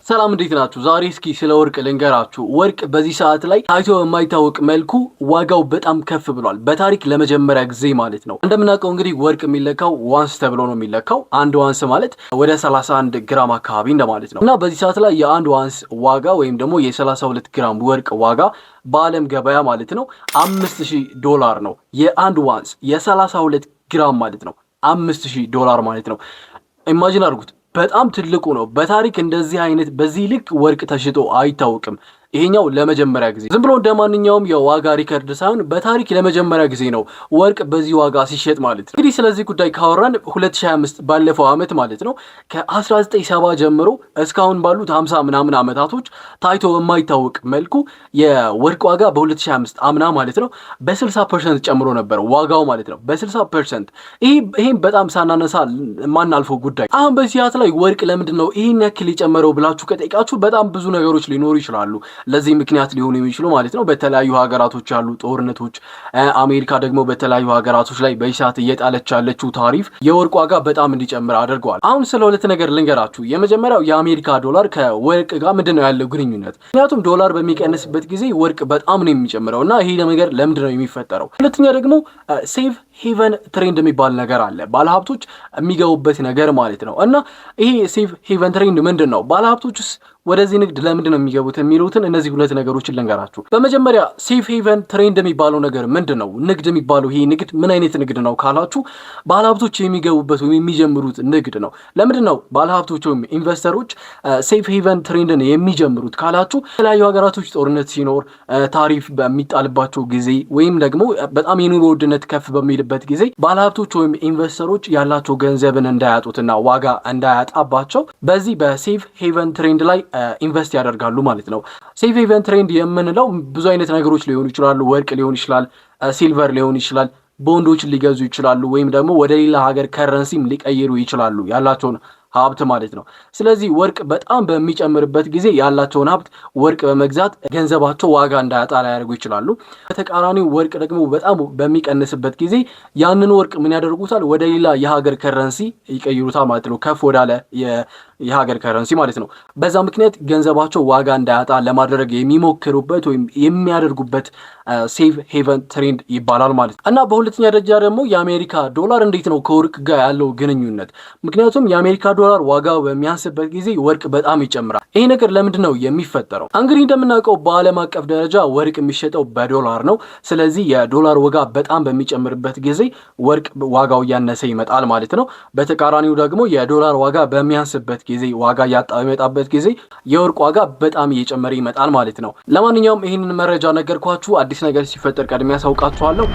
ሰላም እንዴት ናችሁ? ዛሬ እስኪ ስለ ወርቅ ልንገራችሁ። ወርቅ በዚህ ሰዓት ላይ ታይቶ የማይታወቅ መልኩ ዋጋው በጣም ከፍ ብሏል። በታሪክ ለመጀመሪያ ጊዜ ማለት ነው። እንደምናውቀው እንግዲህ ወርቅ የሚለካው ዋንስ ተብሎ ነው የሚለካው። አንድ ዋንስ ማለት ወደ 31 ግራም አካባቢ እንደማለት ነው። እና በዚህ ሰዓት ላይ የአንድ ዋንስ ዋጋ ወይም ደግሞ የ32 ግራም ወርቅ ዋጋ በዓለም ገበያ ማለት ነው $5000 ነው። የአንድ ዋንስ የ32 ግራም ማለት ነው $5000 ማለት ነው። ኢማጂን አድርጉት። በጣም ትልቁ ነው። በታሪክ እንደዚህ አይነት በዚህ ልክ ወርቅ ተሽጦ አይታወቅም። ይሄኛው ለመጀመሪያ ጊዜ ዝም ብሎ እንደማንኛውም የዋጋ ሪከርድ ሳይሆን በታሪክ ለመጀመሪያ ጊዜ ነው ወርቅ በዚህ ዋጋ ሲሸጥ ማለት ነው። እንግዲህ ስለዚህ ጉዳይ ካወራን 2025 ባለፈው አመት ማለት ነው ከ1970 ጀምሮ እስካሁን ባሉት 50 ምናምን አመታቶች ታይቶ በማይታወቅ መልኩ የወርቅ ዋጋ በ2025 አምና ማለት ነው በ60% ጨምሮ ነበር ዋጋው ማለት ነው በ60%። ይሄን በጣም ሳናነሳ ማናልፈው ጉዳይ። አሁን በዚህ ሰዓት ላይ ወርቅ ለምንድነው ይሄን ያክል የጨመረው ብላችሁ ከጠይቃችሁ በጣም ብዙ ነገሮች ሊኖሩ ይችላሉ። ለዚህ ምክንያት ሊሆኑ የሚችሉ ማለት ነው በተለያዩ ሀገራቶች ያሉ ጦርነቶች፣ አሜሪካ ደግሞ በተለያዩ ሀገራቶች ላይ በይሳት እየጣለች ያለችው ታሪፍ የወርቅ ዋጋ በጣም እንዲጨምር አድርገዋል። አሁን ስለ ሁለት ነገር ልንገራችሁ። የመጀመሪያው የአሜሪካ ዶላር ከወርቅ ጋር ምንድነው ያለው ግንኙነት? ምክንያቱም ዶላር በሚቀንስበት ጊዜ ወርቅ በጣም ነው የሚጨምረው እና ይሄ ነገር ለምንድነው የሚፈጠረው? ሁለተኛ ደግሞ ሴፍ ሄቨን ትሬንድ የሚባል ነገር አለ። ባለሀብቶች የሚገቡበት ነገር ማለት ነው። እና ይሄ ሴፍ ሄቨን ትሬንድ ምንድነው? ባለሀብቶችስ ወደዚህ ንግድ ለምንድን ነው የሚገቡት የሚሉትን እነዚህ ሁለት ነገሮችን ልንገራችሁ። በመጀመሪያ ሴፍ ሄቨን ትሬንድ የሚባለው ነገር ምንድነው? ንግድ የሚባለው ይሄ ንግድ ምን አይነት ንግድ ነው ካላችሁ ባለሀብቶች የሚገቡበት ወይም የሚጀምሩት ንግድ ነው። ለምንድን ነው ባለሀብቶች ወይም ኢንቨስተሮች ሴፍ ሄቨን ትሬንድን የሚጀምሩት ካላችሁ የተለያዩ ሀገራቶች ጦርነት ሲኖር፣ ታሪፍ በሚጣልባቸው ጊዜ ወይም ደግሞ በጣም የኑሮ ውድነት ከፍ በሚልበት ጊዜ ባለሀብቶች ወይም ኢንቨስተሮች ያላቸው ገንዘብን እንዳያጡትና ዋጋ እንዳያጣባቸው በዚህ በሴፍ ሄቨን ትሬንድ ላይ ኢንቨስት ያደርጋሉ ማለት ነው። ሴፍ ሄቨን ትሬንድ የምንለው ብዙ አይነት ነገሮች ሊሆኑ ይችላሉ። ወርቅ ሊሆን ይችላል፣ ሲልቨር ሊሆን ይችላል፣ ቦንዶችን ሊገዙ ይችላሉ፣ ወይም ደግሞ ወደ ሌላ ሀገር ከረንሲም ሊቀይሩ ይችላሉ ያላቸውን ሀብት ማለት ነው። ስለዚህ ወርቅ በጣም በሚጨምርበት ጊዜ ያላቸውን ሀብት ወርቅ በመግዛት ገንዘባቸው ዋጋ እንዳያጣ ሊያደርጉ ይችላሉ። በተቃራኒው ወርቅ ደግሞ በጣም በሚቀንስበት ጊዜ ያንን ወርቅ ምን ያደርጉታል? ወደ ሌላ የሀገር ከረንሲ ይቀይሩታል ማለት ነው። ከፍ ወዳለ የሀገር ከረንሲ ማለት ነው። በዛ ምክንያት ገንዘባቸው ዋጋ እንዳያጣ ለማድረግ የሚሞክሩበት ወይም የሚያደርጉበት ሴፍ ሄቨን ትሬንድ ይባላል ማለት ነው። እና በሁለተኛ ደረጃ ደግሞ የአሜሪካ ዶላር እንዴት ነው ከወርቅ ጋር ያለው ግንኙነት? ምክንያቱም የአሜሪካ ዶላር ዋጋው በሚያንስበት ጊዜ ወርቅ በጣም ይጨምራል። ይሄ ነገር ለምንድን ነው የሚፈጠረው? እንግዲህ እንደምናውቀው በዓለም አቀፍ ደረጃ ወርቅ የሚሸጠው በዶላር ነው። ስለዚህ የዶላር ዋጋ በጣም በሚጨምርበት ጊዜ ወርቅ ዋጋው እያነሰ ይመጣል ማለት ነው። በተቃራኒው ደግሞ የዶላር ዋጋ በሚያንስበት ጊዜ ዋጋ እያጣ በሚመጣበት ጊዜ የወርቅ ዋጋ በጣም እየጨመረ ይመጣል ማለት ነው። ለማንኛውም ይህንን መረጃ ነገርኳችሁ። አዲስ ነገር ሲፈጠር ቀድሜ ያሳውቃችኋለሁ።